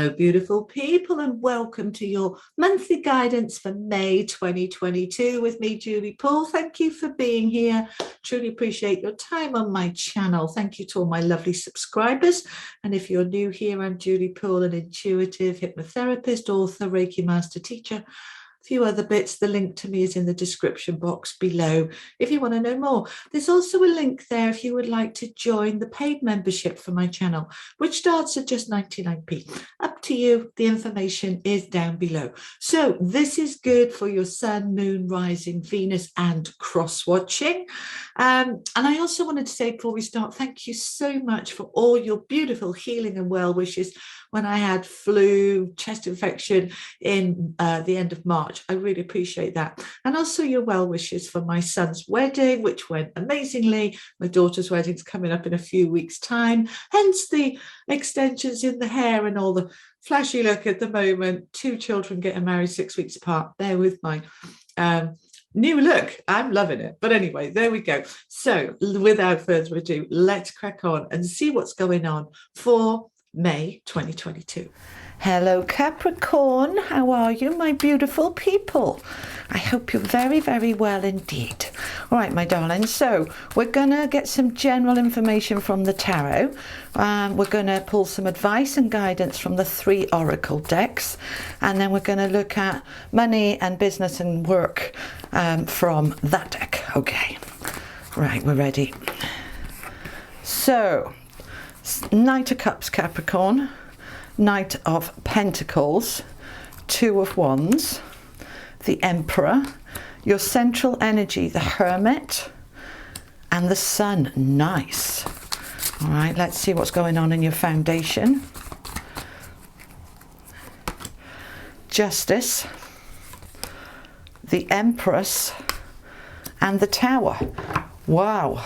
Hello, beautiful people, and welcome to your monthly guidance for May 2022 with me, Julie Poole. Thank you for being here. Truly appreciate your time on my channel. Thank you to all my lovely subscribers. And if you're new here, I'm Julie Poole, an intuitive hypnotherapist, author, Reiki master teacher. A few other bits. The link to me is in the description box below if you want to know more. There's also a link there if you would like to join the paid membership for my channel, which starts at just 99p. Up to you. The information is down below. So this is good for your sun, moon, rising, Venus, and cross watching. And I also wanted to say before we start, thank you so much for all your beautiful healing and well wishes when I had flu, chest infection in the end of March. I really appreciate that. And also your well wishes for my son's wedding, which went amazingly. My daughter's wedding's coming up in a few weeks' time, hence the extensions in the hair and all the flashy look at the moment. 2 children getting married 6 weeks apart. There with my new look. I'm loving it. But anyway, there we go. So without further ado, let's crack on and see what's going on for May 2022. Hello, Capricorn. How are you, my beautiful people? I hope you're very, very well indeed. All right, my darling. So we're going to get some general information from the tarot. We're going to pull some advice and guidance from the 3 oracle decks. And then we're going to look at money and business and work from that deck. Okay. Right, we're ready. So, Knight of Cups, Capricorn. Knight of Pentacles, 2 of Wands, the Emperor, your central energy, the Hermit, and the Sun. Nice. All right, let's see what's going on in your foundation. Justice, the Empress, and the Tower. Wow.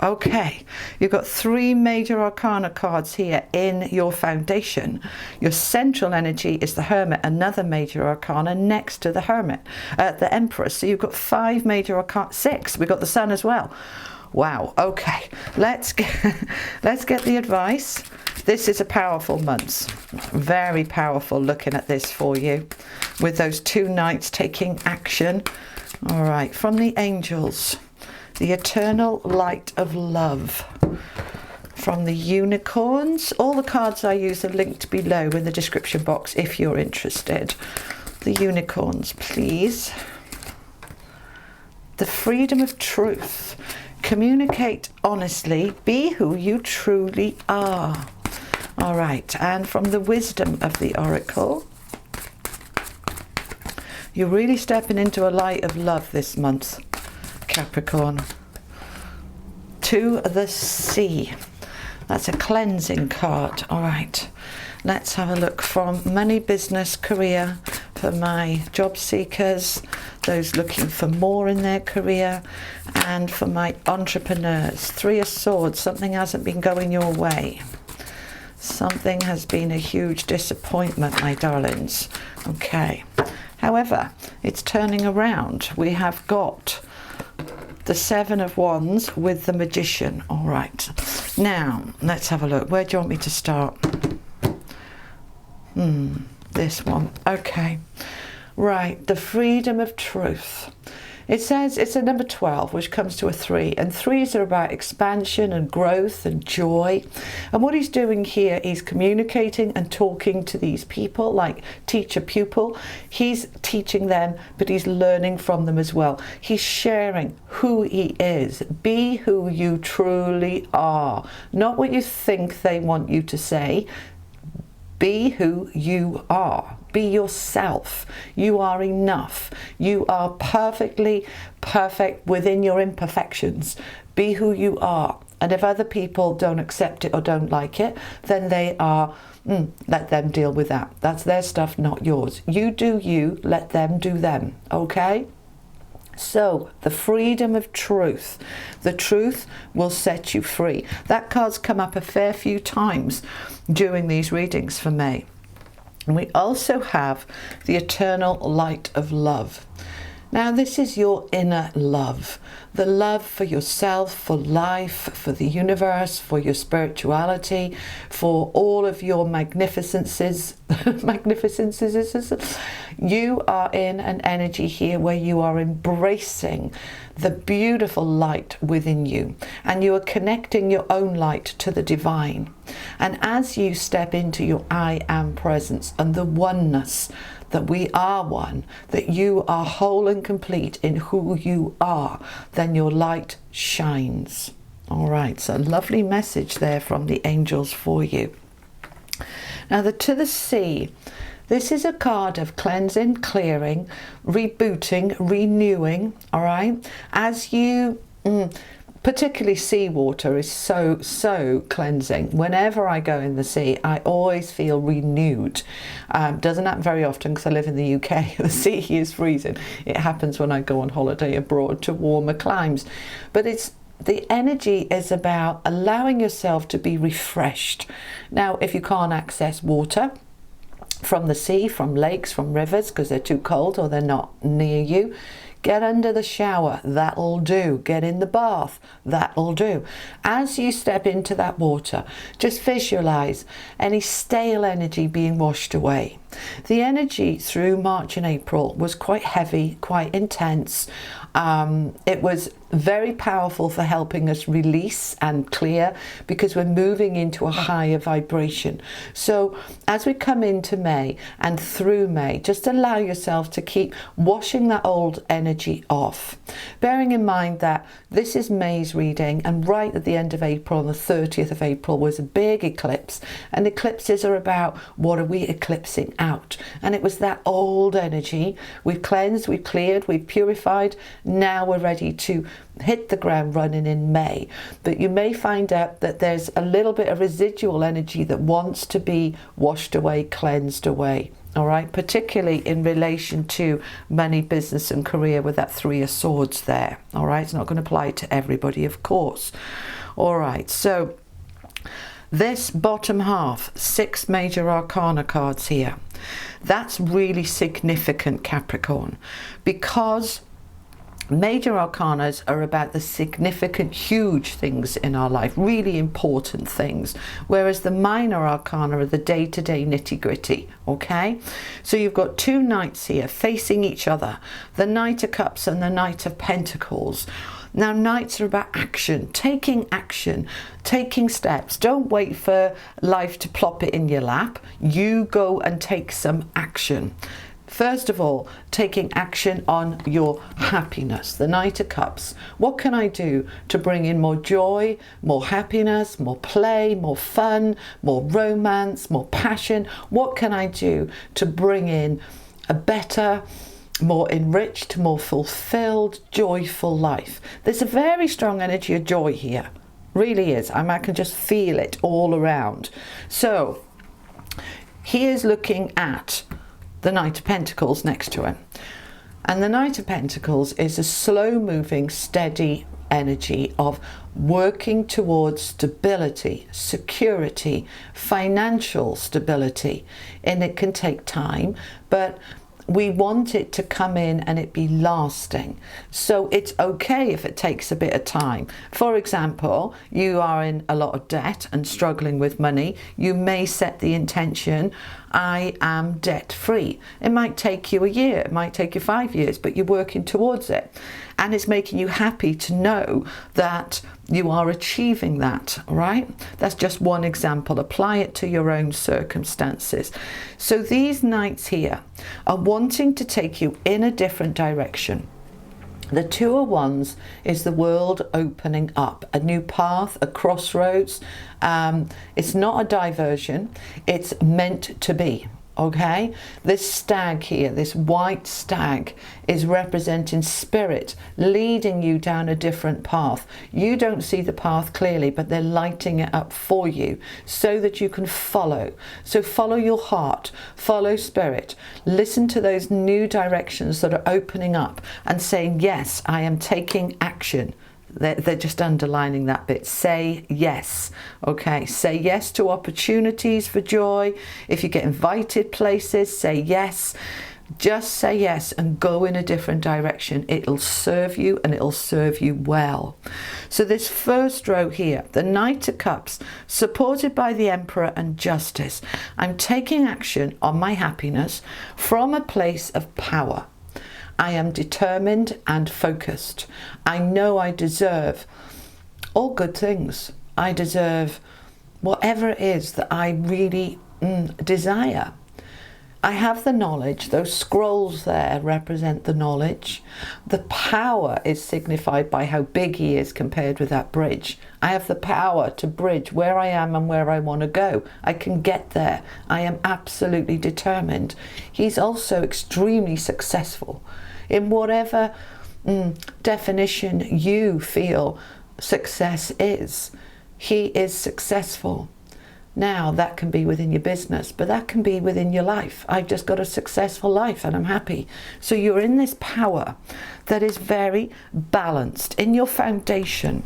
Okay, you've got 3 major arcana cards here in your foundation. Your central energy is the Hermit, another major arcana next to the Hermit, the Empress. So you've got 5 major arcana, 6. We've got the Sun as well. Wow. Okay, let's get the advice. This is a powerful month. Very powerful looking at this for you, with those 2 knights taking action. All right, from the angels. The eternal light of love from the unicorns. All the cards I use are linked below in the description box if you're interested. The unicorns, please. The freedom of truth. Communicate honestly. Be who you truly are. All right. And from the wisdom of the oracle. You're really stepping into a light of love this month, Capricorn. To the sea. That's a cleansing card. All right, let's have a look from money, business, career, for my job seekers, those looking for more in their career, and for my entrepreneurs. 3 of Swords. Something hasn't been going your way. Something has been a huge disappointment, my darlings. Okay, however, it's turning around. We have got the 7 of Wands with the Magician. All right. Now, let's have a look. Where do you want me to start? This one. Okay. Right. The freedom of truth. It says it's a number 12, which comes to a 3. And 3s are about expansion and growth and joy. And what he's doing here is communicating and talking to these people, like teacher pupil. He's teaching them, but he's learning from them as well. He's sharing who he is. Be who you truly are. Not what you think they want you to say. Be who you are. Be yourself. You are enough. You are perfectly perfect within your imperfections. Be who you are. And if other people don't accept it or don't like it, then they are, let them deal with that. That's their stuff, not yours. You do you, let them do them. Okay? So, the freedom of truth. The truth will set you free. That card's come up a fair few times during these readings for May. And we also have the eternal light of love. Now, this is your inner love, the love for yourself, for life, for the universe, for your spirituality, for all of your magnificences. You are in an energy here where you are embracing the beautiful light within you, and you are connecting your own light to the divine. And as you step into your I am presence and the oneness, that we are one, that you are whole and complete in who you are, then your light shines. All right, so lovely message there from the angels for you. Now, to the sea. This is a card of cleansing, clearing, rebooting, renewing, all right? As you, particularly seawater is so cleansing. Whenever I go in the sea, I always feel renewed. Doesn't happen very often because I live in the UK. The sea is freezing. It happens when I go on holiday abroad to warmer climes. But the energy is about allowing yourself to be refreshed. Now, if you can't access water from the sea, from lakes, from rivers, because they're too cold or they're not near you, get under the shower, that'll do. Get in the bath, that'll do. As you step into that water, just visualize any stale energy being washed away. The energy through March and April was quite heavy, quite intense. It was very powerful for helping us release and clear, because we're moving into a higher vibration. So as we come into May and through May, just allow yourself to keep washing that old energy off. Bearing in mind that this is May's reading, and right at the end of April, on the 30th of April, was a big eclipse. And eclipses are about, what are we eclipsing out? And it was that old energy. We've cleansed, we've cleared, we've purified. Now we're ready to hit the ground running in May. But you may find out that there's a little bit of residual energy that wants to be washed away, cleansed away. All right, particularly in relation to money, business and career, with that 3 of Swords there. All right, it's not going to apply to everybody, of course. All right, so this bottom half, 6 major arcana cards here. That's really significant, Capricorn, because major arcanas are about the significant, huge things in our life, really important things, whereas the minor arcana are the day-to-day nitty-gritty. Okay, so you've got 2 knights here facing each other, the Knight of Cups and the Knight of Pentacles. Now, knights are about action, taking steps. Don't wait for life to plop it in your lap. You go and take some action. First of all, taking action on your happiness. The Knight of Cups. What can I do to bring in more joy, more happiness, more play, more fun, more romance, more passion? What can I do to bring in a better, more enriched, more fulfilled, joyful life? There's a very strong energy of joy here. Really is. I can just feel it all around. So he is looking at the Knight of Pentacles next to him. And the Knight of Pentacles is a slow moving, steady energy of working towards stability, security, financial stability. And it can take time, but we want it to come in and it be lasting. So it's okay if it takes a bit of time. For example, you are in a lot of debt and struggling with money. You may set the intention, I am debt free. It might take you a year, it might take you 5 years, but you're working towards it. And it's making you happy to know that you are achieving that, right? That's just one example. Apply it to your own circumstances. So these knights here are wanting to take you in a different direction. The 2 of Wands is the world opening up, a new path, a crossroads. It's not a diversion, it's meant to be. Okay, this stag here, this white stag, is representing spirit leading you down a different path. You don't see the path clearly, but they're lighting it up for you so that you can follow. So follow your heart, follow spirit, listen to those new directions that are opening up and saying, yes, I am taking action. They're just underlining that bit. Say yes. Okay, say yes to opportunities for joy. If you get invited places, say yes. Just say yes and go in a different direction. It'll serve you, and it'll serve you well. So this first row here, the Knight of Cups, supported by the Emperor and Justice. I'm taking action on my happiness from a place of power. I am determined and focused. I know I deserve all good things. I deserve whatever it is that I really desire. I have the knowledge. Those scrolls there represent the knowledge. The power is signified by how big he is compared with that bridge. I have the power to bridge where I am and where I want to go. I can get there. I am absolutely determined. He's also extremely successful in whatever definition you feel success is. He is successful. Now, that can be within your business, but that can be within your life. I've just got a successful life and I'm happy. So you're in this power that is very balanced. In your foundation,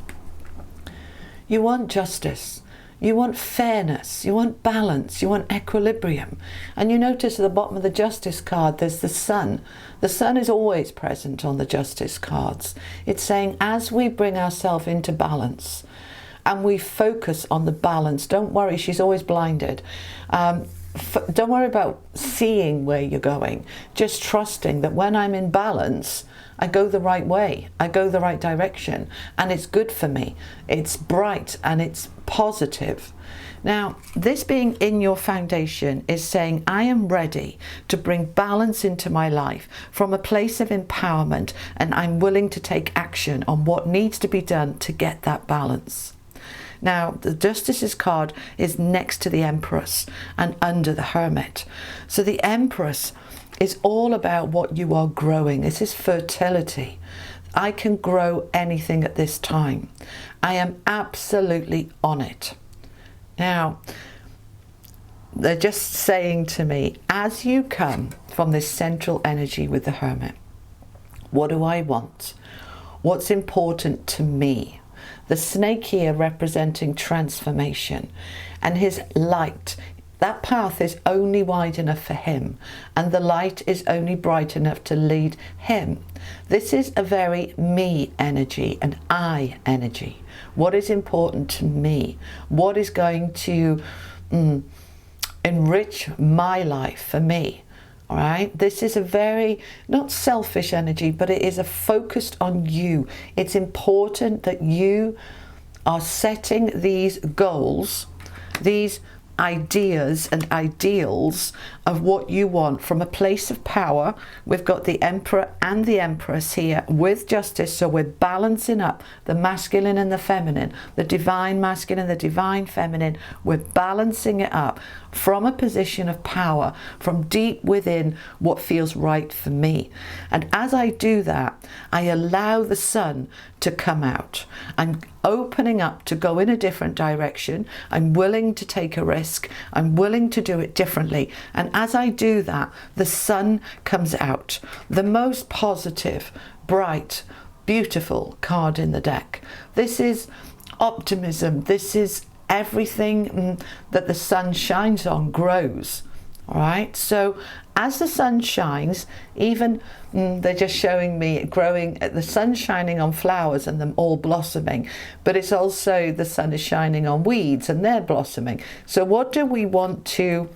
you want justice, you want fairness, you want balance, you want equilibrium. And you notice at the bottom of the Justice card, there's the Sun. The Sun is always present on the Justice cards. It's saying as we bring ourselves into balance, and we focus on the balance. Don't worry, she's always blinded. Don't worry about seeing where you're going. Just trusting that when I'm in balance, I go the right way. I go the right direction. And it's good for me. It's bright and it's positive. Now, this being in your foundation is saying, I am ready to bring balance into my life from a place of empowerment, and I'm willing to take action on what needs to be done to get that balance. Now, the Justice's card is next to the Empress and under the Hermit. So the Empress is all about what you are growing. This is fertility. I can grow anything at this time. I am absolutely on it. Now, they're just saying to me, as you come from this central energy with the Hermit, what do I want? What's important to me? The snake here representing transformation, and his light. That path is only wide enough for him, and the light is only bright enough to lead him. This is a very me energy, an I energy. What is important to me? What is going to enrich my life for me? All right, this is a very, not selfish energy, but it is a focused on you. It's important that you are setting these goals, these ideas and ideals of what you want from a place of power. We've got the Emperor and the Empress here with Justice, so we're balancing up the masculine and the feminine, the divine masculine, the divine feminine. We're balancing it up from a position of power, from deep within what feels right for me. And as I do that, I allow the Sun to come out. I'm opening up to go in a different direction. I'm willing to take a risk. I'm willing to do it differently. And as I do that, the Sun comes out. The most positive, bright, beautiful card in the deck. This is optimism. This is everything that the Sun shines on grows. All right, so as the Sun shines, even they're just showing me growing, the Sun shining on flowers and them all blossoming, but it's also the Sun is shining on weeds and they're blossoming. So what do we want to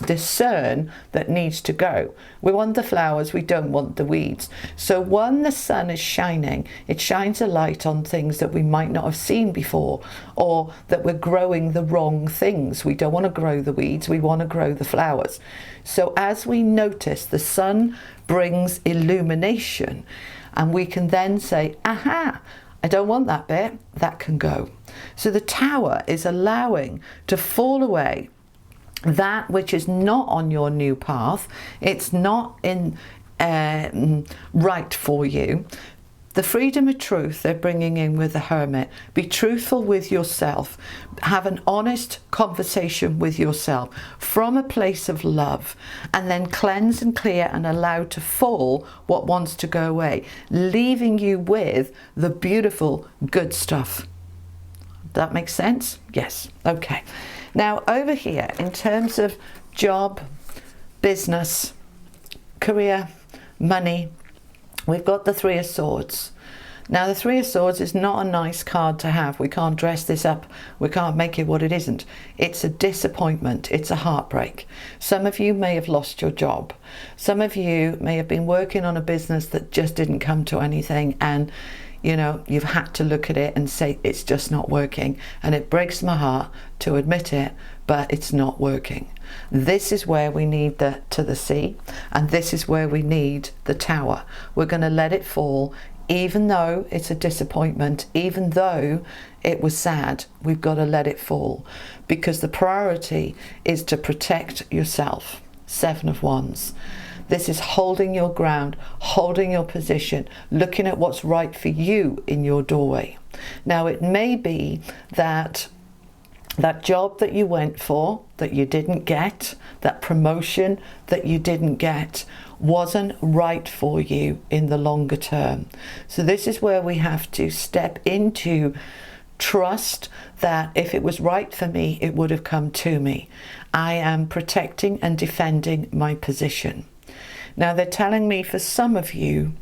discern that needs to go? We want the flowers, we don't want the weeds. So when the Sun is shining, it shines a light on things that we might not have seen before, or that we're growing the wrong things. We don't want to grow the weeds, we want to grow the flowers. So as we notice, the Sun brings illumination, and we can then say, aha, I don't want that bit, that can go. So the Tower is allowing to fall away that which is not on your new path. It's not in right for you. The freedom of truth they're bringing in with the Hermit. Be truthful with yourself. Have an honest conversation with yourself from a place of love, and then cleanse and clear and allow to fall what wants to go away, leaving you with the beautiful, good stuff. That makes sense? Yes. Okay. Now over here, in terms of job, business, career, money, we've got the Three of Swords. Now, the Three of Swords is not a nice card to have. We can't dress this up. We can't make it what it isn't. It's a disappointment. It's a heartbreak. Some of you may have lost your job. Some of you may have been working on a business that just didn't come to anything, and you know, you've had to look at it and say, it's just not working. And it breaks my heart to admit it, but it's not working. This is where we need the to the sea, and this is where we need the Tower. We're going to let it fall. Even though it's a disappointment, even though it was sad, we've got to let it fall, because the priority is to protect yourself. Seven of Wands. This is holding your ground, holding your position, looking at what's right for you in your doorway. Now, it may be that job that you went for, that you didn't get, that promotion that you didn't get, wasn't right for you in the longer term. So this is where we have to step into trust that if it was right for me, it would have come to me. I am protecting and defending my position. Now, they're telling me for some of you,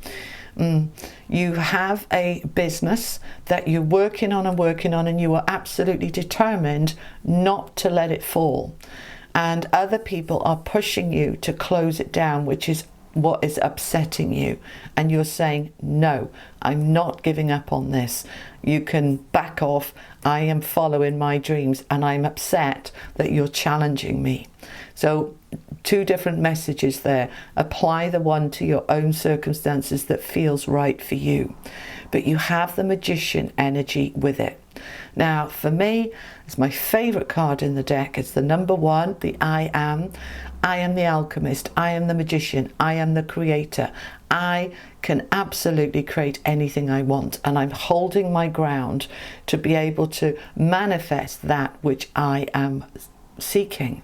you have a business that you're working on and you are absolutely determined not to let it fall. And other people are pushing you to close it down, which is what is upsetting you. And you're saying, no, I'm not giving up on this. You can back off. I am following my dreams, and I'm upset that you're challenging me. So two different messages there. Apply the one to your own circumstances that feels right for you. But you have the Magician energy with it. Now, for me, it's my favourite card in the deck. It's the number one, the I am. I am the alchemist. I am the magician. I am the creator. I can absolutely create anything I want, and I'm holding my ground to be able to manifest that which I am seeking.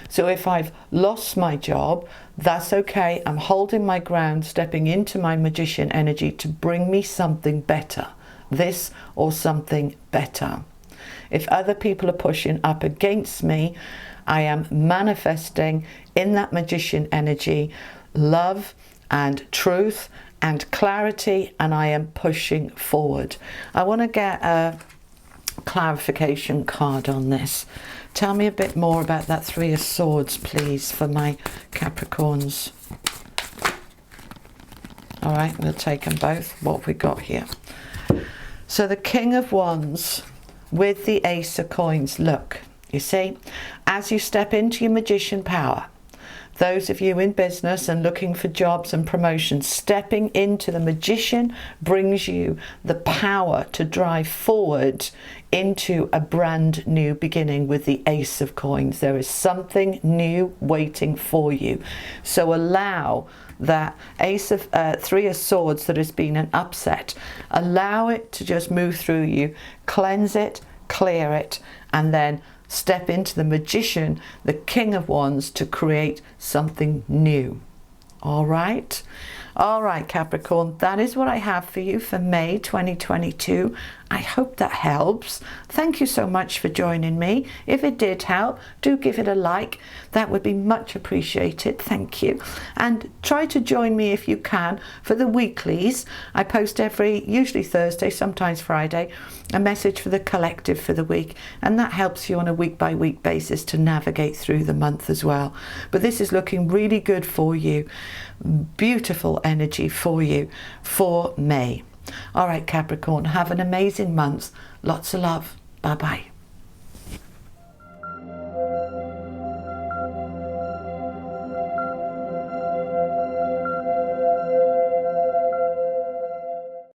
So if I've lost my job, that's okay. I'm holding my ground, stepping into my magician energy to bring me something better. This or something better. If other people are pushing up against me, I am manifesting in that magician energy love and truth and clarity, and I am pushing forward. I want to get a clarification card on this. Tell me a bit more about that Three of Swords, please, for my Capricorns. All right, we'll take them both. What have we got here? So the King of Wands with the Ace of Coins. Look, you see, as you step into your magician power, those of you in business and looking for jobs and promotions, stepping into the magician brings you the power to drive forward into a brand new beginning with the Ace of Coins. There is something new waiting for you. So allow that Three of Swords that has been an upset, allow it to just move through you, cleanse it, clear it, and then step into the Magician, the King of Wands, to create something new. All right? All right, Capricorn, that is what I have for you for May 2022. I hope that helps. Thank you so much for joining me. If it did help, do give it a like. That would be much appreciated. Thank you. And try to join me if you can for the weeklies. I post usually Thursday, sometimes Friday, a message for the collective for the week. And that helps you on a week-by-week basis to navigate through the month as well. But this is looking really good for you. Beautiful energy for you for May. All right, Capricorn, have an amazing month. Lots of love. Bye-bye.